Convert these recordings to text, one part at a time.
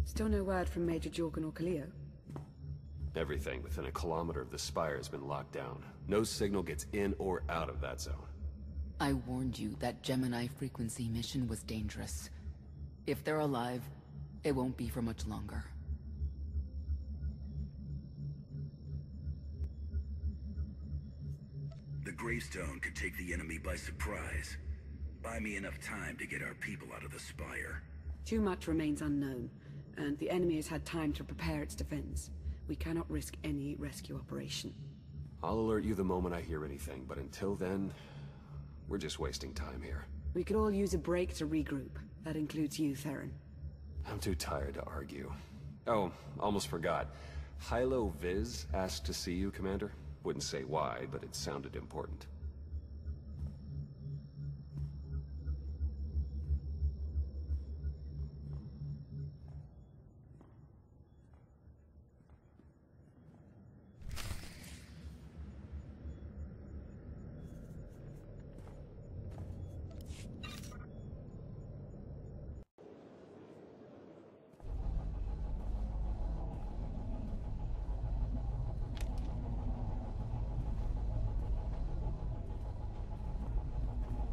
Still no word from Major Jorgen or Kaleo? Everything within a kilometer of the spire has been locked down. No signal gets in or out of that zone. I warned you that Gemini frequency mission was dangerous. If they're alive, it won't be for much longer. The gravestone could take the enemy by surprise. Buy me enough time to get our people out of the spire. Too much remains unknown, and the enemy has had time to prepare its defense. We cannot risk any rescue operation. I'll alert you the moment I hear anything, but until then, we're just wasting time here. We could all use a break to regroup. That includes you, Theron. I'm too tired to argue. Oh, almost forgot. Hylo Viz asked to see you, Commander. Wouldn't say why, but it sounded important.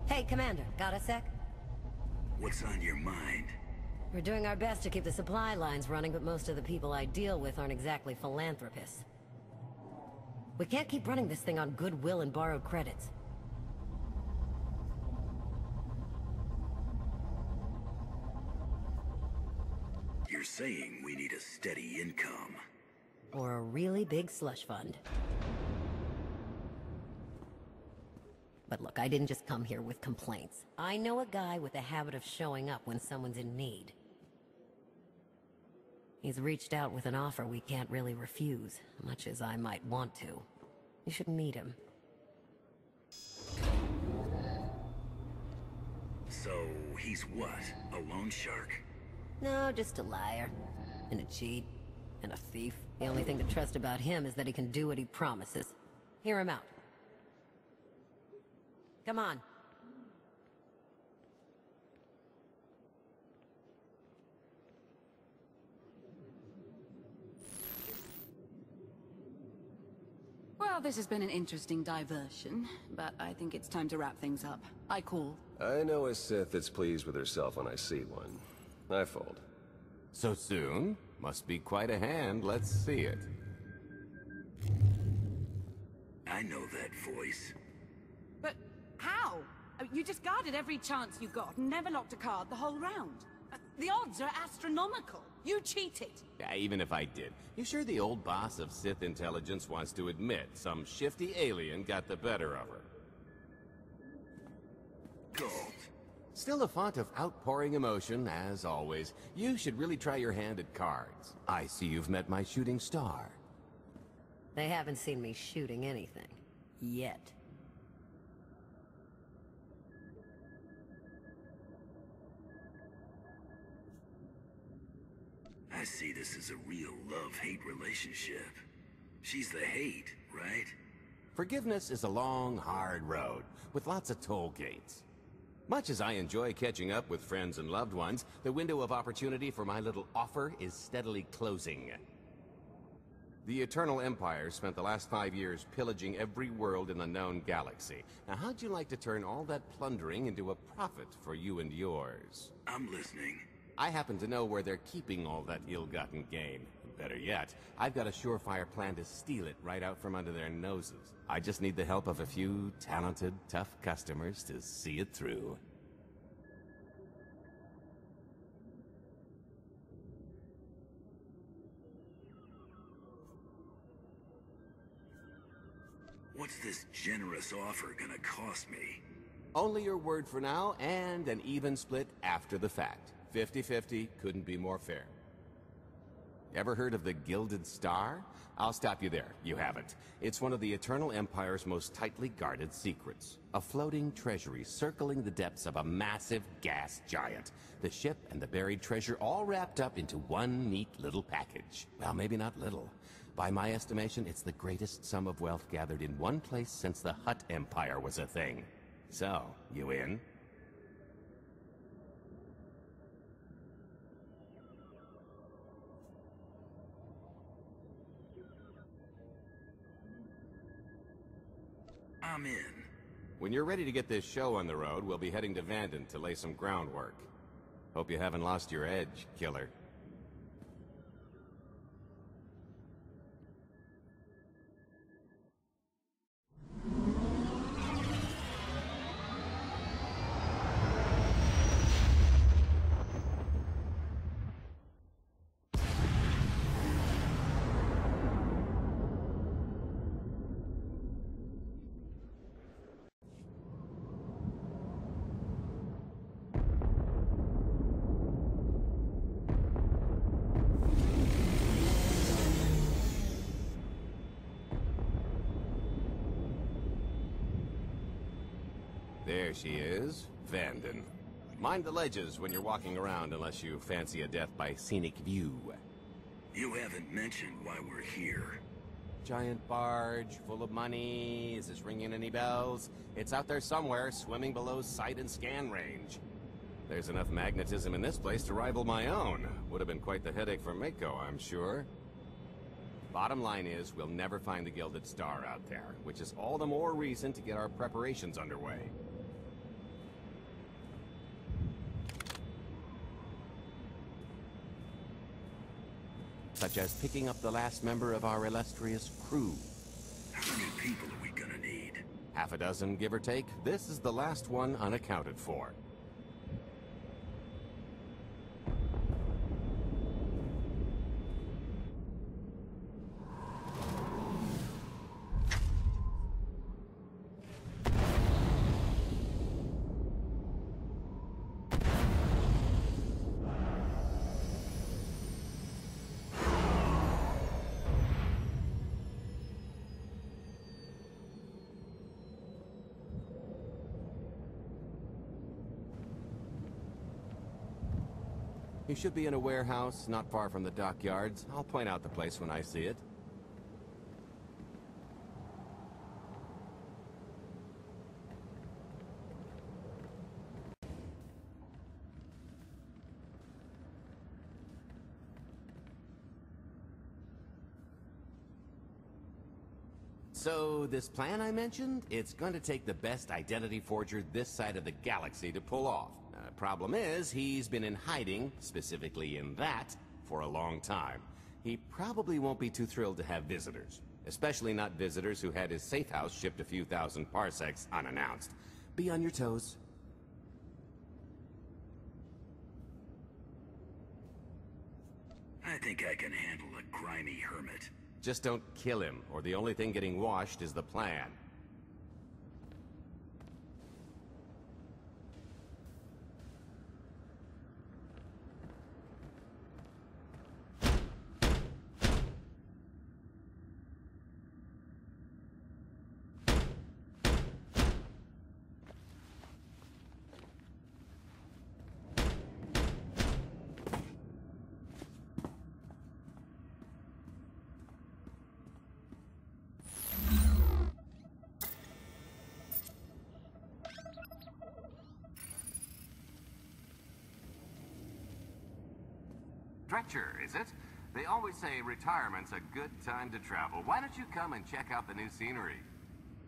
Hey, Commander, got a sec? What's on your mind? We're doing our best to keep the supply lines running, but most of the people I deal with aren't exactly philanthropists. We can't keep running this thing on goodwill and borrowed credits. You're saying we need a steady income. Or a really big slush fund. But look, I didn't just come here with complaints. I know a guy with a habit of showing up when someone's in need. He's reached out with an offer we can't really refuse, much as I might want to. You should meet him. So, he's what? A loan shark? No, just a liar. And a cheat. And a thief. The only thing to trust about him is that he can do what he promises. Hear him out. Come on. Well, this has been an interesting diversion, but I think it's time to wrap things up. I call. I know a Sith that's pleased with herself when I see one. I fold. So soon? Must be quite a hand. Let's see it. I know that voice. But how? You just guarded every chance you got and never locked a card the whole round. The odds are astronomical. You cheated. Yeah, even if I did. You sure the old boss of Sith intelligence wants to admit some shifty alien got the better of her? Gold. Still a font of outpouring emotion, as always. You should really try your hand at cards. I see you've met my shooting star. They haven't seen me shooting anything. Yet. I see this as a real love-hate relationship. She's the hate, right? Forgiveness is a long, hard road, with lots of toll gates. Much as I enjoy catching up with friends and loved ones, the window of opportunity for my little offer is steadily closing. The Eternal Empire spent the last 5 years pillaging every world in the known galaxy. Now, how'd you like to turn all that plundering into a profit for you and yours? I'm listening. I happen to know where they're keeping all that ill-gotten gain. Better yet, I've got a surefire plan to steal it right out from under their noses. I just need the help of a few talented, tough customers to see it through. What's this generous offer gonna cost me? Only your word for now, and an even split after the fact. 50-50 couldn't be more fair. Ever heard of the Gilded Star? I'll stop you there. You haven't. It's one of the Eternal Empire's most tightly guarded secrets. A floating treasury circling the depths of a massive gas giant. The ship and the buried treasure all wrapped up into one neat little package. Well, maybe not little. By my estimation, it's the greatest sum of wealth gathered in one place since the Hutt Empire was a thing. So, you in? I'm in. When you're ready to get this show on the road, we'll be heading to Vanden to lay some groundwork. Hope you haven't lost your edge, killer. There she is, Vanden. Mind the ledges when you're walking around unless you fancy a death by scenic view. You haven't mentioned why we're here. Giant barge, full of money. Is this ringing any bells? It's out there somewhere, swimming below sight and scan range. There's enough magnetism in this place to rival my own. Would have been quite the headache for Mako, I'm sure. Bottom line is, we'll never find the Gilded Star out there, which is all the more reason to get our preparations underway. Such as picking up the last member of our illustrious crew. How many people are we gonna need? Half a dozen, give or take. This is the last one unaccounted for. You should be in a warehouse, not far from the dockyards. I'll point out the place when I see it. So, this plan I mentioned, it's going to take the best identity forger this side of the galaxy to pull off. Problem is, he's been in hiding, specifically in that, for a long time. He probably won't be too thrilled to have visitors. Especially not visitors who had his safe house shipped a few thousand parsecs unannounced. Be on your toes. I think I can handle a grimy hermit. Just don't kill him, or the only thing getting washed is the plan. Stretcher, is it? They always say retirement's a good time to travel. Why don't you come and check out the new scenery?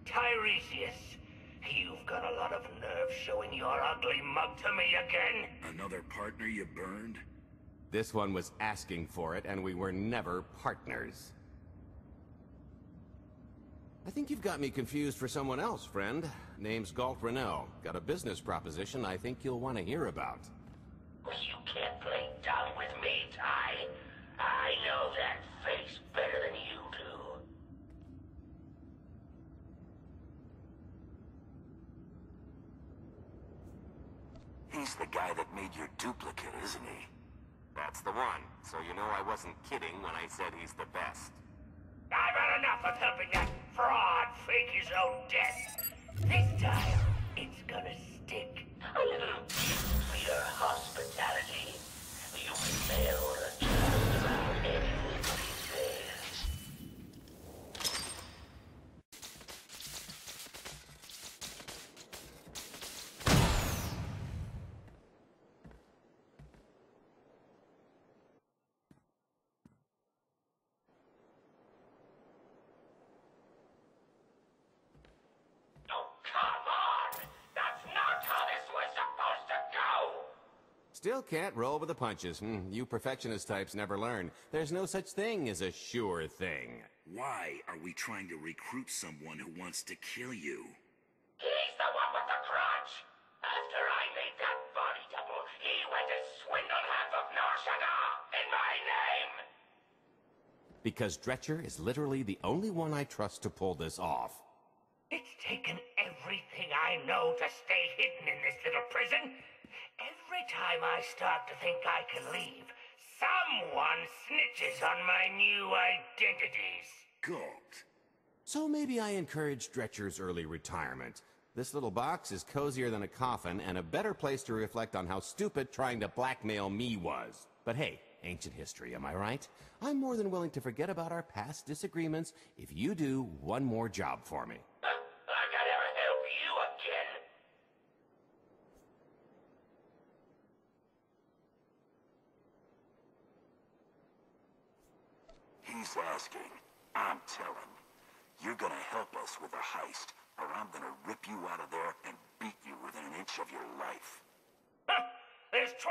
Tiresias, you've got a lot of nerve showing your ugly mug to me again. Another partner you burned? This one was asking for it, and we were never partners. I think you've got me confused for someone else, friend. Name's Galt Renault. Got a business proposition I think you'll want to hear about. You can't play dumb with me, Ty. I know that face better than you do. He's the guy that made your duplicate, isn't he? That's the one. So you know I wasn't kidding when I said he's the best. I've had enough of helping that fraud fake his own death. This time, it's gonna stick. A little for your hospitality. You failed a child about anything he says. Still can't roll with the punches. You perfectionist types never learn. There's no such thing as a sure thing. Why are we trying to recruit someone who wants to kill you? He's the one with the crutch. After I made that body double, he went and swindled half of Norshaga in my name. Because Dretcher is literally the only one I trust to pull this off. It's taken everything I know to stay hidden in this little prison. Every time I start to think I can leave, someone snitches on my new identities. Galt. So maybe I encourage Dretcher's early retirement. This little box is cozier than a coffin and a better place to reflect on how stupid trying to blackmail me was. But hey, ancient history, am I right? I'm more than willing to forget about our past disagreements if you do one more job for me. I gotta help you again. He's asking. I'm telling. You're gonna help us with a heist, or I'm gonna rip you out of there and beat you within an inch of your life. There's 25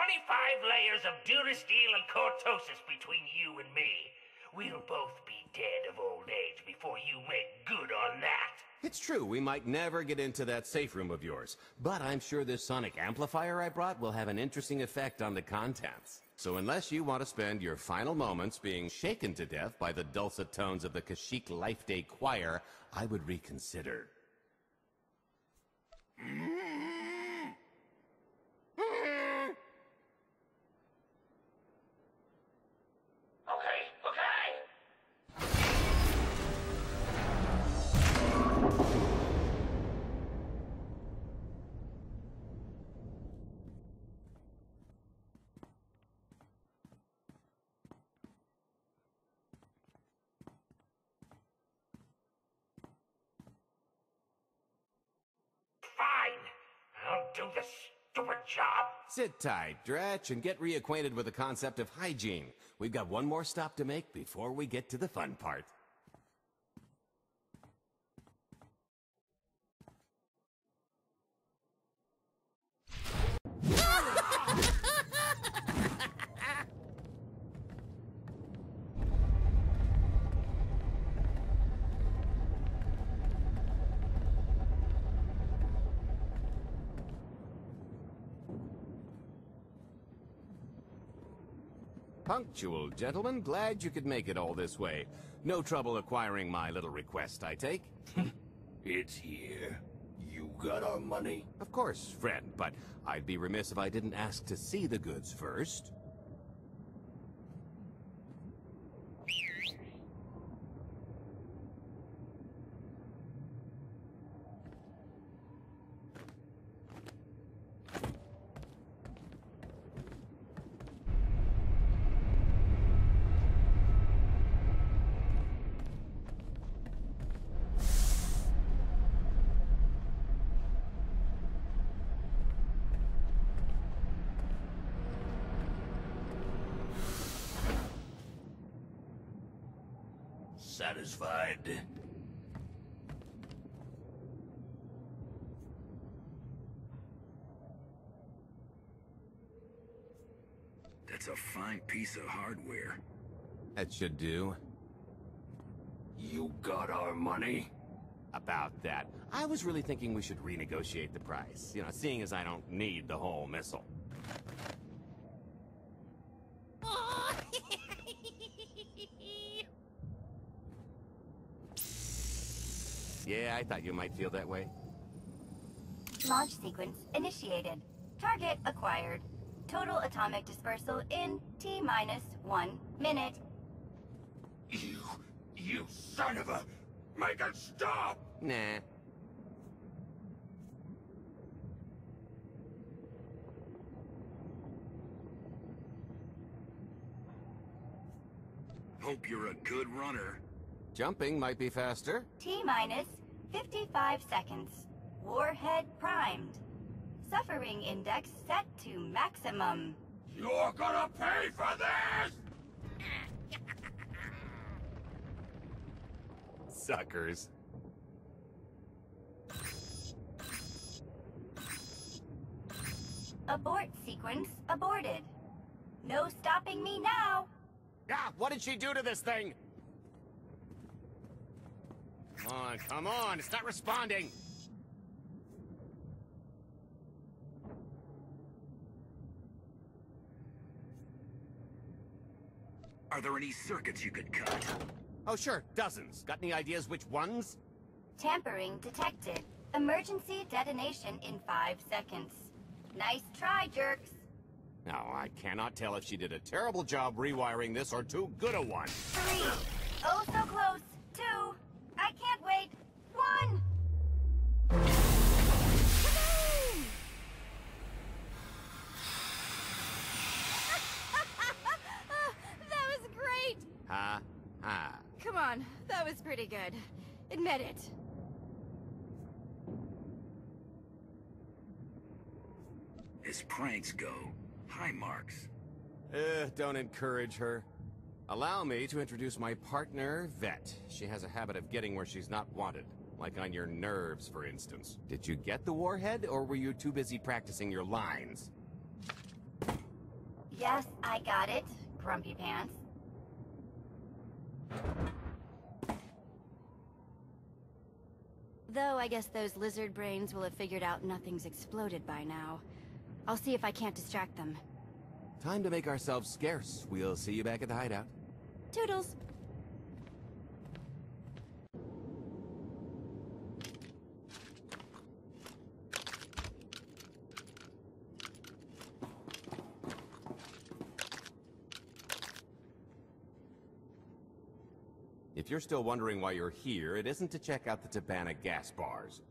layers of durasteel and cortosis between you and me. We'll both be dead of old age before you make good on that. It's true, we might never get into that safe room of yours, but I'm sure this sonic amplifier I brought will have an interesting effect on the contents. So unless you want to spend your final moments being shaken to death by the dulcet tones of the Kashyyyk Life Day Choir, I would reconsider. Okay. Fine. I'll do the stupid job. Sit tight, Dretch, and get reacquainted with the concept of hygiene. We've got one more stop to make before we get to the fun part. Punctual, gentlemen. Glad you could make it all this way. No trouble acquiring my little request, I take? It's here. You got our money? Of course, friend, but I'd be remiss if I didn't ask to see the goods first. Satisfied? That's a fine piece of hardware. That should do. You got our money? About that. I was really thinking we should renegotiate the price. You know, seeing as I don't need the whole missile. Yeah, I thought you might feel that way. Launch sequence initiated. Target acquired. Total atomic dispersal in T-1 minute. You son of a... Make it stop! Nah. Hope you're a good runner. Jumping might be faster. T-minus 55 seconds. Warhead primed. Suffering index set to maximum. You're gonna pay for this! Suckers. Abort sequence aborted. No stopping me now. Ah, what did she do to this thing? Come on, it's not responding. Are there any circuits you could cut? Oh sure, dozens. Got any ideas which ones? Tampering detected. Emergency detonation in 5 seconds. Nice try, jerks. Now, I cannot tell if she did a terrible job rewiring this or too good a one. 3. Oh, so close. 2. I can't wait. 1. That was great! Ha, ha. Come on, that was pretty good. Admit it. As pranks go, high marks. Don't encourage her. Allow me to introduce my partner, Vet. She has a habit of getting where she's not wanted. Like on your nerves, for instance. Did you get the warhead, or were you too busy practicing your lines? Yes, I got it, Grumpy Pants. Though I guess those lizard brains will have figured out nothing's exploded by now. I'll see if I can't distract them. Time to make ourselves scarce. We'll see you back at the hideout. Toodles! If you're still wondering why you're here, it isn't to check out the Tabana gas bars.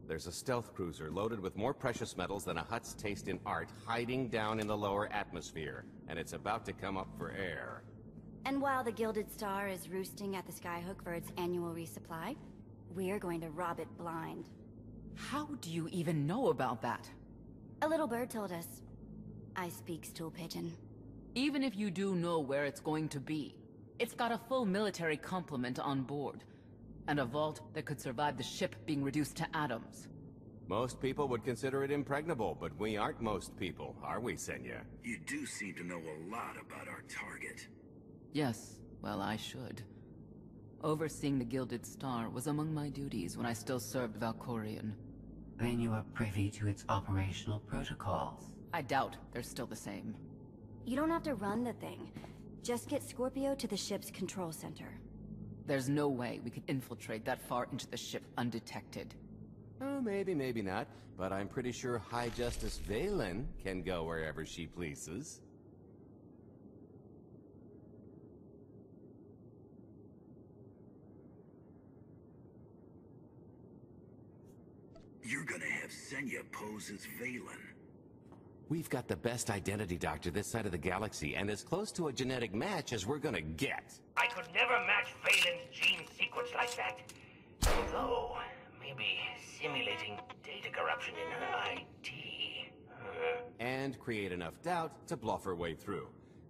There's a stealth cruiser loaded with more precious metals than a Hutt's taste in art hiding down in the lower atmosphere, and it's about to come up for air. And while the Gilded Star is roosting at the Skyhook for its annual resupply, we're going to rob it blind. How do you even know about that? A little bird told us. I speak stool pigeon. Even if you do know where it's going to be, it's got a full military complement on board. And a vault that could survive the ship being reduced to atoms. Most people would consider it impregnable, but we aren't most people, are we, Senya? You do seem to know a lot about our target. Yes, well, I should. Overseeing the Gilded Star was among my duties when I still served Valkorion. Then you are privy to its operational protocols. I doubt they're still the same. You don't have to run the thing. Just get Scorpio to the ship's control center. There's no way we could infiltrate that far into the ship undetected. Oh, maybe, maybe not. But I'm pretty sure High Justice Valen can go wherever she pleases. You're gonna have Senya pose as Valen. We've got the best identity doctor this side of the galaxy, and as close to a genetic match as we're gonna get. I could never match Valen's gene sequence like that. Although, maybe simulating data corruption in her IT. And create enough doubt to bluff her way through.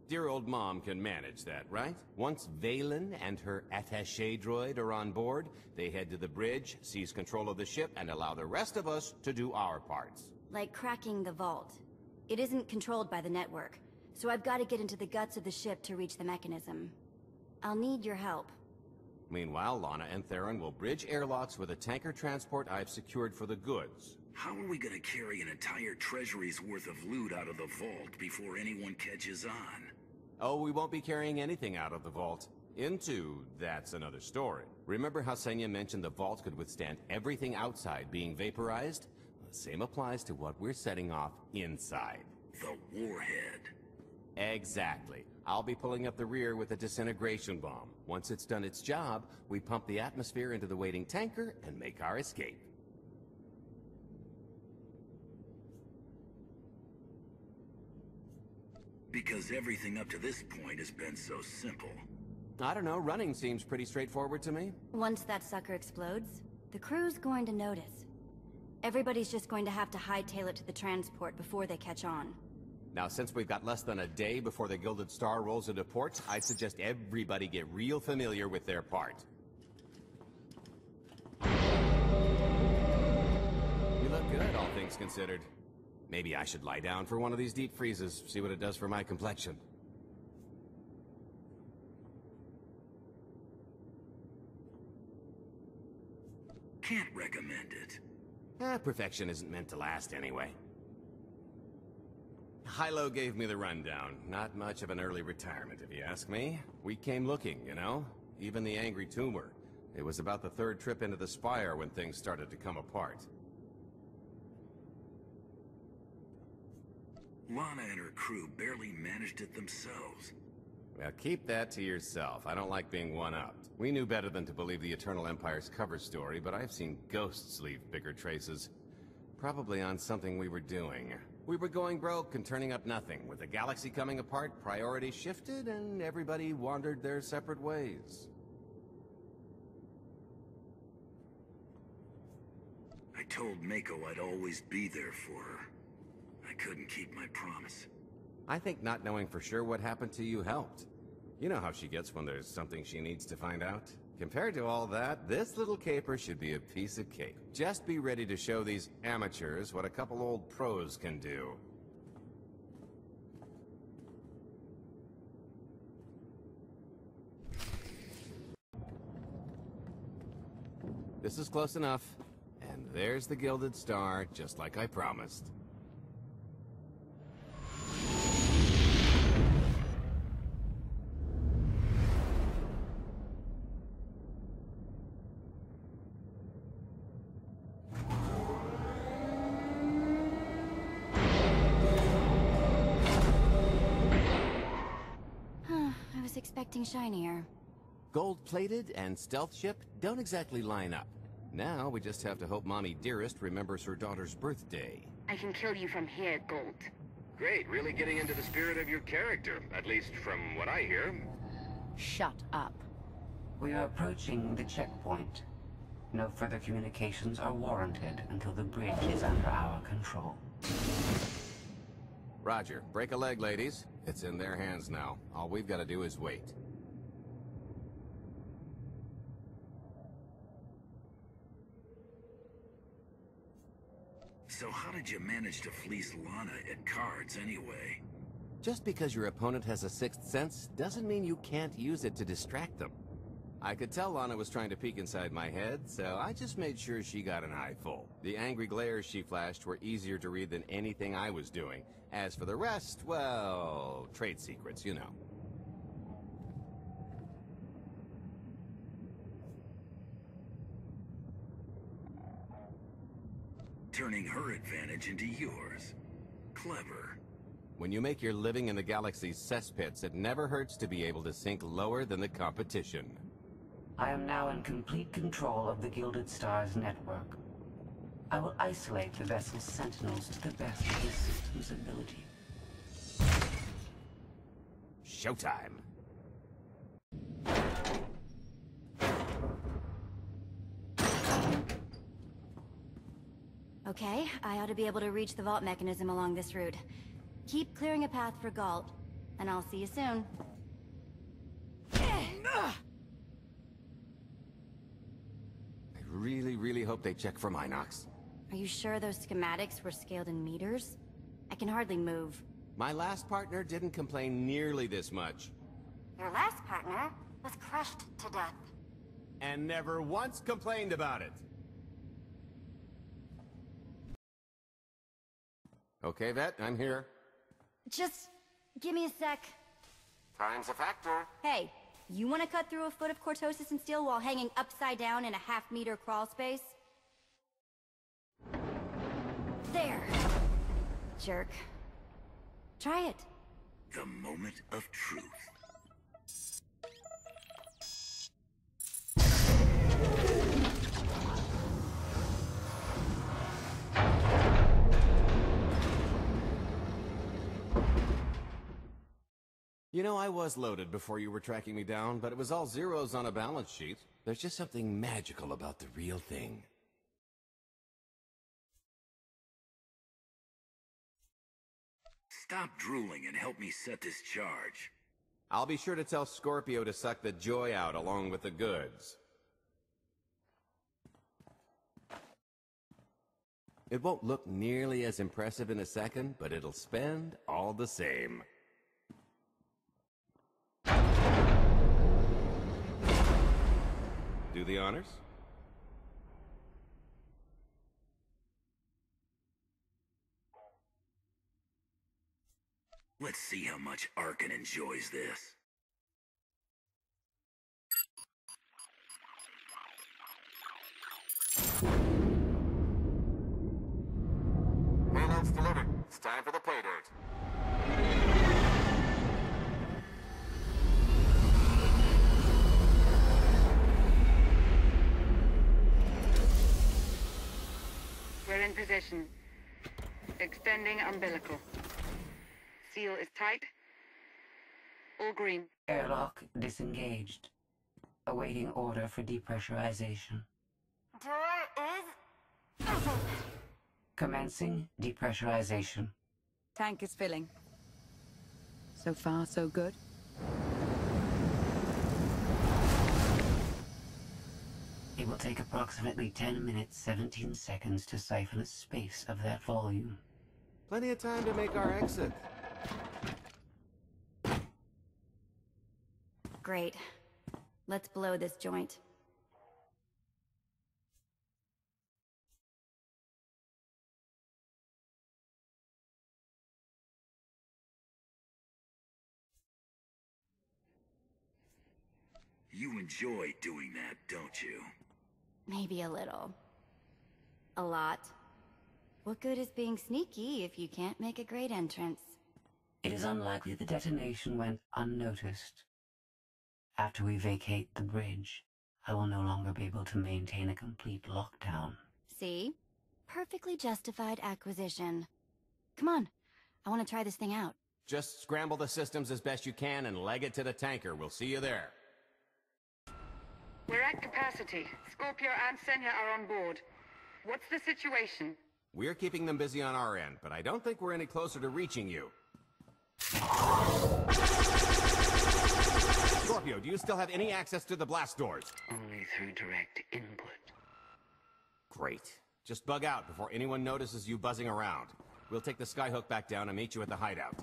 Dear old mom can manage that, right? Once Valen and her attaché droid are on board, they head to the bridge, seize control of the ship, and allow the rest of us to do our parts. Like cracking the vault. It isn't controlled by the network, so I've got to get into the guts of the ship to reach the mechanism. I'll need your help. Meanwhile, Lana and Theron will bridge airlocks with a tanker transport I've secured for the goods. How are we gonna carry an entire treasury's worth of loot out of the vault before anyone catches on? Oh, we won't be carrying anything out of the vault. That's another story. Remember how Senya mentioned the vault could withstand everything outside being vaporized? The same applies to what we're setting off inside. The warhead. Exactly. I'll be pulling up the rear with a disintegration bomb. Once it's done its job, we pump the atmosphere into the waiting tanker and make our escape. Because everything up to this point has been so simple. I don't know, running seems pretty straightforward to me. Once that sucker explodes, the crew's going to notice. Everybody's just going to have to hightail it to the transport before they catch on. Now, since we've got less than a day before the Gilded Star rolls into port, I'd suggest everybody get real familiar with their part. You look good, all things considered. Maybe I should lie down for one of these deep freezes, see what it does for my complexion. Can't recommend it. Perfection isn't meant to last anyway. Hilo gave me the rundown. Not much of an early retirement, if you ask me. We came looking, you know? Even the angry tumor. It was about the third trip into the Spire when things started to come apart. Lana and her crew barely managed it themselves. Well, keep that to yourself. I don't like being one-upped. We knew better than to believe the Eternal Empire's cover story, but I've seen ghosts leave bigger traces. Probably on something we were doing. We were going broke and turning up nothing. With the galaxy coming apart, priorities shifted, and everybody wandered their separate ways. I told Mako I'd always be there for her. I couldn't keep my promise. I think not knowing for sure what happened to you helped. You know how she gets when there's something she needs to find out? Compared to all that, this little caper should be a piece of cake. Just be ready to show these amateurs what a couple old pros can do. This is close enough. And there's the Gilded Star, just like I promised. I was expecting shinier. Gold-plated and stealth ship don't exactly line up. Now we just have to hope Mommy Dearest remembers her daughter's birthday. I can kill you from here, Gold. Great, really getting into the spirit of your character, at least from what I hear. Shut up. We are approaching the checkpoint. No further communications are warranted until the bridge is under our control. Roger. Break a leg, ladies. It's in their hands now. All we've got to do is wait. So how did you manage to fleece Lana at cards anyway? Just because your opponent has a sixth sense doesn't mean you can't use it to distract them. I could tell Lana was trying to peek inside my head, so I just made sure she got an eye full. The angry glares she flashed were easier to read than anything I was doing. As for the rest, well, trade secrets, you know. Turning her advantage into yours. Clever. When you make your living in the galaxy's cesspits, it never hurts to be able to sink lower than the competition. I am now in complete control of the Gilded Star's network. I will isolate the vessel's sentinels to the best of the system's ability. Showtime. Okay, I ought to be able to reach the vault mechanism along this route. Keep clearing a path for Galt, and I'll see you soon. I really hope they check for Minox. Are you sure those schematics were scaled in meters? I can hardly move. My last partner didn't complain nearly this much. Your last partner was crushed to death. And never once complained about it. Okay, Vet, I'm here. Just give me a sec. Time's a factor. Hey, you want to cut through a foot of cortosis and steel while hanging upside down in a half-meter crawl space? There. Jerk. Try it. The moment of truth. You know, I was loaded before you were tracking me down, but it was all zeros on a balance sheet. There's just something magical about the real thing. Stop drooling and help me set this charge. I'll be sure to tell Scorpio to suck the joy out along with the goods. It won't look nearly as impressive in a second, but it'll spend all the same. Do the honors? Let's see how much Arkan enjoys this. Payload's delivered. It's time for the pay dirt. We're in position. Extending umbilical. Seal is tight. All green. Airlock disengaged. Awaiting order for depressurization. Door is... Commencing depressurization. Tank is filling. So far, so good. It will take approximately 10 minutes, 17 seconds to siphon a space of that volume. Plenty of time to make our exit. Great. Let's blow this joint. You enjoy doing that, don't you? Maybe a little. A lot. What good is being sneaky if you can't make a great entrance? It is unlikely the detonation went unnoticed. After we vacate the bridge, I will no longer be able to maintain a complete lockdown. See? Perfectly justified acquisition. Come on. I want to try this thing out. Just scramble the systems as best you can and leg it to the tanker. We'll see you there. We're at capacity. Scorpio and Senya are on board. What's the situation? We're keeping them busy on our end, but I don't think we're any closer to reaching you. Scorpio, do you still have any access to the blast doors? Only through direct input. Great. Just bug out before anyone notices you buzzing around. We'll take the skyhook back down and meet you at the hideout.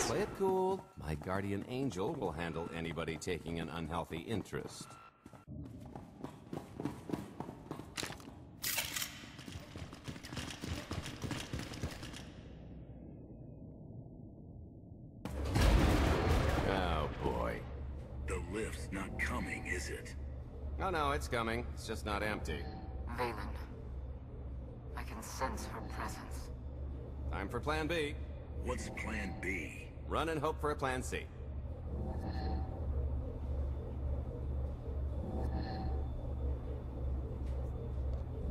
Play it cool. My guardian angel will handle anybody taking an unhealthy interest. Oh, boy. The lift's not coming, is it? Oh, no, it's coming. It's just not empty. Valen. I can sense her presence. Time for Plan B. What's Plan B? Run and hope for a Plan C.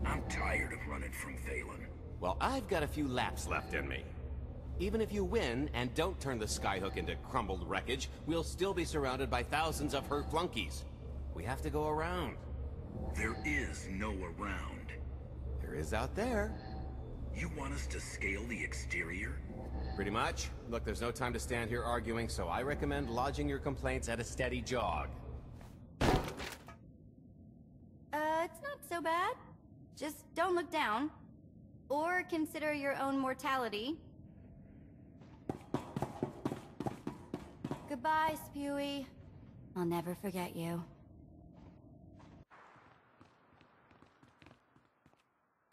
I'm tired of running from Valen. Well, I've got a few laps left in me. Even if you win and don't turn the skyhook into crumbled wreckage, we'll still be surrounded by thousands of her flunkies. We have to go around. There is no around. There is out there. You want us to scale the exterior? Pretty much. Look, there's no time to stand here arguing, so I recommend lodging your complaints at a steady jog. It's not so bad. Just don't look down. Or consider your own mortality. Goodbye, Spewy. I'll never forget you.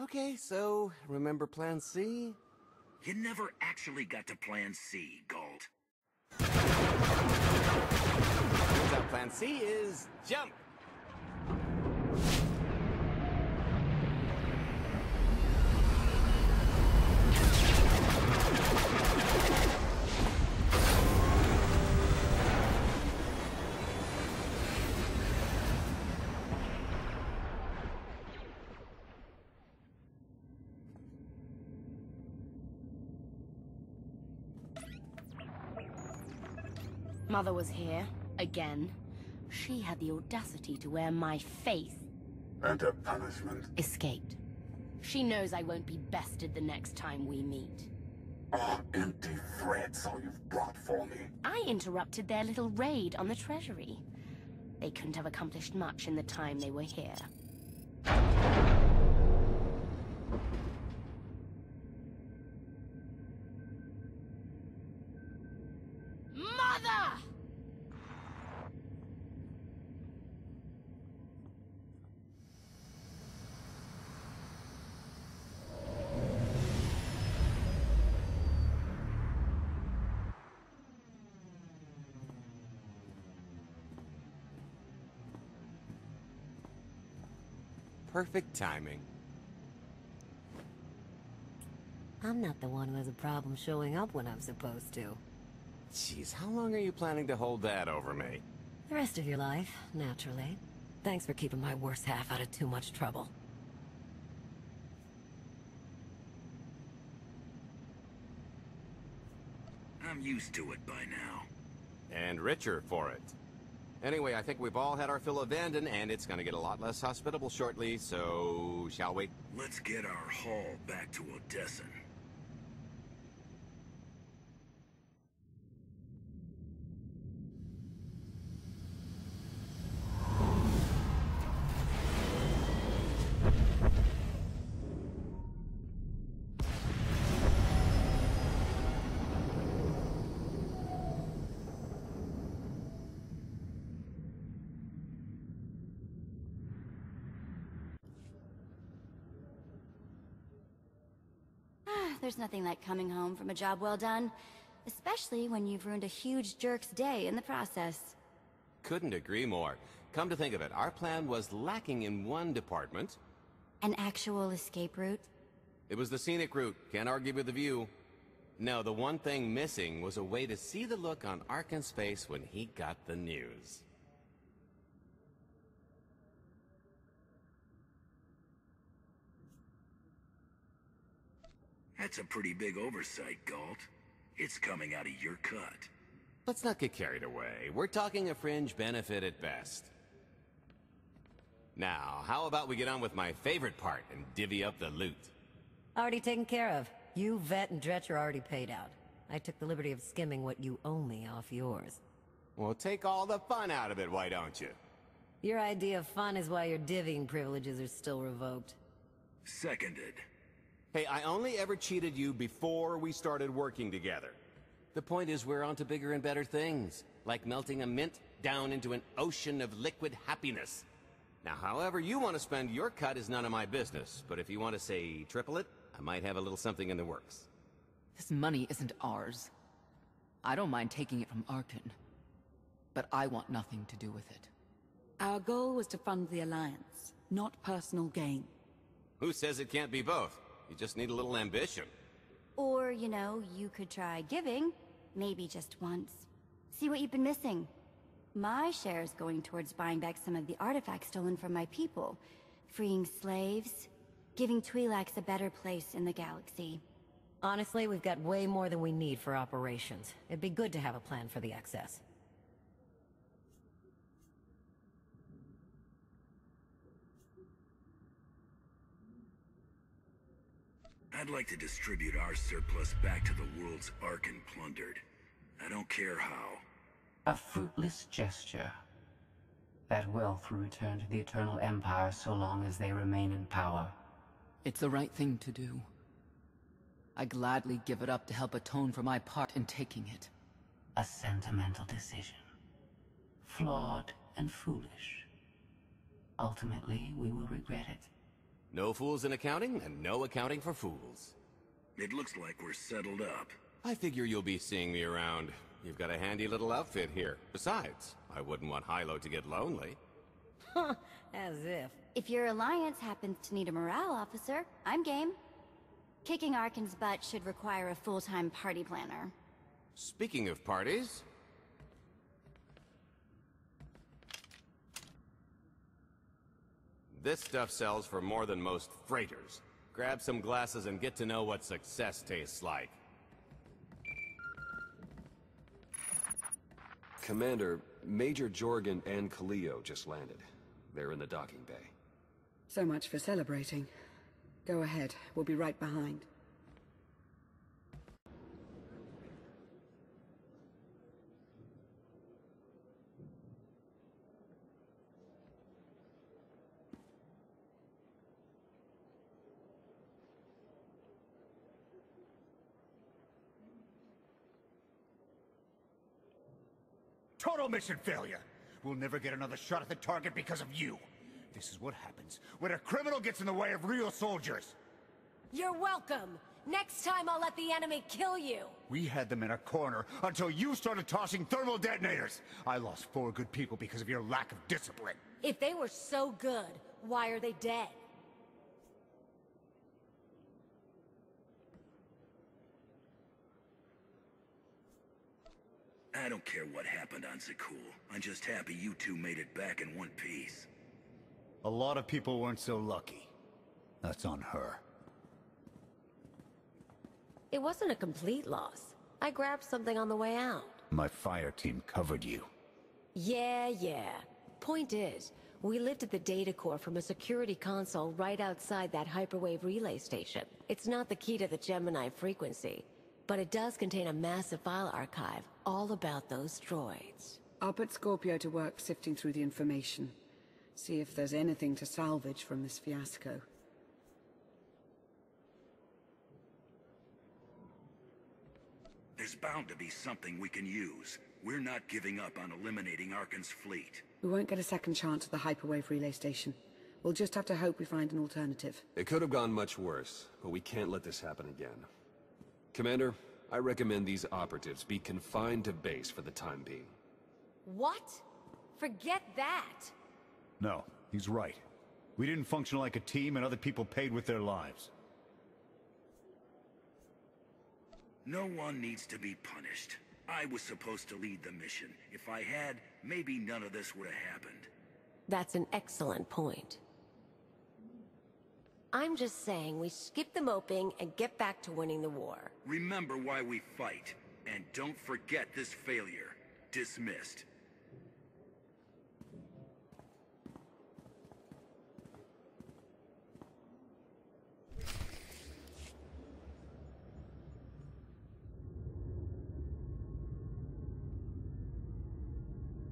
Okay, so remember Plan C? You never actually got to Plan C, Galt. Turns out Plan C is jump! Mother was here, again. She had the audacity to wear my face. And her punishment? Escaped. She knows I won't be bested the next time we meet. Empty threats all you've brought for me. I interrupted their little raid on the treasury. They couldn't have accomplished much in the time they were here. Mother! Perfect timing. I'm not the one who has a problem showing up when I'm supposed to. Jeez, how long are you planning to hold that over me? The rest of your life, naturally. Thanks for keeping my worst half out of too much trouble. I'm used to it by now. And richer for it. Anyway, I think we've all had our fill of Vanden, and it's gonna get a lot less hospitable shortly, so... shall we? Let's get our haul back to Odessa. There's nothing like coming home from a job well done. Especially when you've ruined a huge jerk's day in the process. Couldn't agree more. Come to think of it, our plan was lacking in one department. An actual escape route? It was the scenic route, can't argue with the view. No, the one thing missing was a way to see the look on Arkan's face when he got the news. That's a pretty big oversight, Galt. It's coming out of your cut. Let's not get carried away. We're talking a fringe benefit at best. Now, how about we get on with my favorite part and divvy up the loot? Already taken care of. You, Vet, and Dretch are already paid out. I took the liberty of skimming what you owe me off yours. Well, take all the fun out of it, why don't you? Your idea of fun is why your divvying privileges are still revoked. Seconded. Hey, I only ever cheated you before we started working together. The point is we're on to bigger and better things, like melting a mint down into an ocean of liquid happiness. Now, however you want to spend your cut is none of my business, but if you want to say triple it, I might have a little something in the works. This money isn't ours. I don't mind taking it from Arkan, but I want nothing to do with it. Our goal was to fund the Alliance, not personal gain. Who says it can't be both? You just need a little ambition. Or, you know, you could try giving. Maybe just once. See what you've been missing. My share is going towards buying back some of the artifacts stolen from my people. Freeing slaves. Giving Twi'leks a better place in the galaxy. Honestly, we've got way more than we need for operations. It'd be good to have a plan for the excess. I'd like to distribute our surplus back to the world's Arkan plundered. I don't care how. A fruitless gesture. That wealth will return to the Eternal Empire so long as they remain in power. It's the right thing to do. I gladly give it up to help atone for my part in taking it. A sentimental decision. Flawed and foolish. Ultimately, we will regret it. No fools in accounting, and no accounting for fools. It looks like we're settled up. I figure you'll be seeing me around. You've got a handy little outfit here. Besides, I wouldn't want Hilo to get lonely. As if. If your alliance happens to need a morale officer, I'm game. Kicking Arkan's butt should require a full-time party planner. Speaking of parties... This stuff sells for more than most freighters. Grab some glasses and get to know what success tastes like. Commander, Major Jorgen and Khalio just landed. They're in the docking bay. So much for celebrating. Go ahead, we'll be right behind. Total mission failure! We'll never get another shot at the target because of you. This is what happens when a criminal gets in the way of real soldiers. You're welcome. Next time I'll let the enemy kill you. We had them in a corner until you started tossing thermal detonators. I lost 4 good people because of your lack of discipline. If they were so good, why are they dead? I don't care what happened on Zakul. I'm just happy you two made it back in one piece. A lot of people weren't so lucky. That's on her. It wasn't a complete loss. I grabbed something on the way out. My fire team covered you. Yeah. Point is, we lifted the data core from a security console right outside that hyperwave relay station. It's not the key to the Gemini frequency, but it does contain a massive file archive all about those droids. I'll put Scorpio to work sifting through the information. See if there's anything to salvage from this fiasco. There's bound to be something we can use. We're not giving up on eliminating Arkan's fleet. We won't get a second chance at the hyperwave relay station. We'll just have to hope we find an alternative. It could have gone much worse, but we can't let this happen again. Commander, I recommend these operatives be confined to base for the time being. What? Forget that! No, he's right. We didn't function like a team and other people paid with their lives. No one needs to be punished. I was supposed to lead the mission. If I had, maybe none of this would have happened. That's an excellent point. I'm just saying we skip the moping and get back to winning the war. Remember why we fight, and don't forget this failure. Dismissed.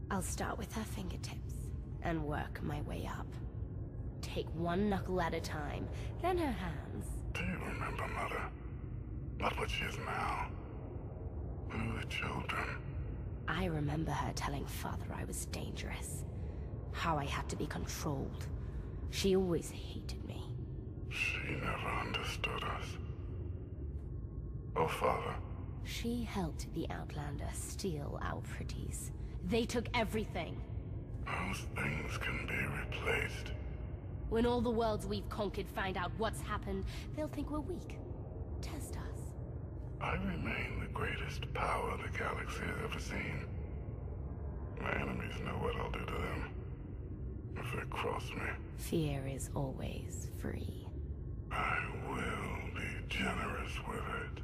I'll start with her fingertips and work my way up. Take one knuckle at a time, then her hands. Do you remember, Mother? Not what she is now. We were children. I remember her telling Father I was dangerous. How I had to be controlled. She always hated me. She never understood us. Oh, Father. She helped the Outlander steal our pretties. They took everything. Those things can be replaced. When all the worlds we've conquered find out what's happened, they'll think we're weak. Test us. I remain the greatest power the galaxy has ever seen. My enemies know what I'll do to them if they cross me. Fear is always free. I will be generous with it.